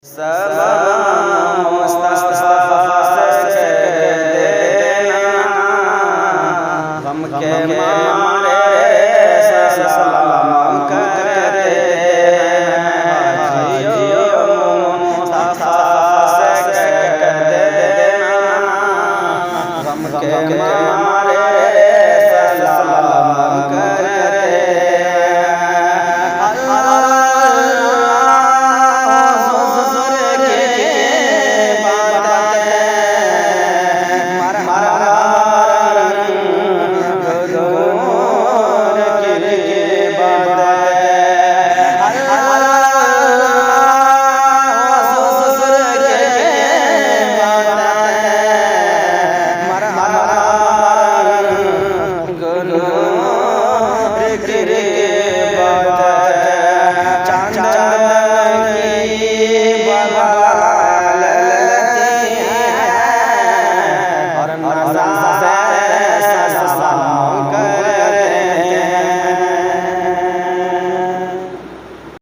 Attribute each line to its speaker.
Speaker 1: सलाम मुस्तफा से कह देना, गम के मारे सलाम करते हैं। मुस्तफा से कह देना, गम के मारे सलाम करते हैं। चांद की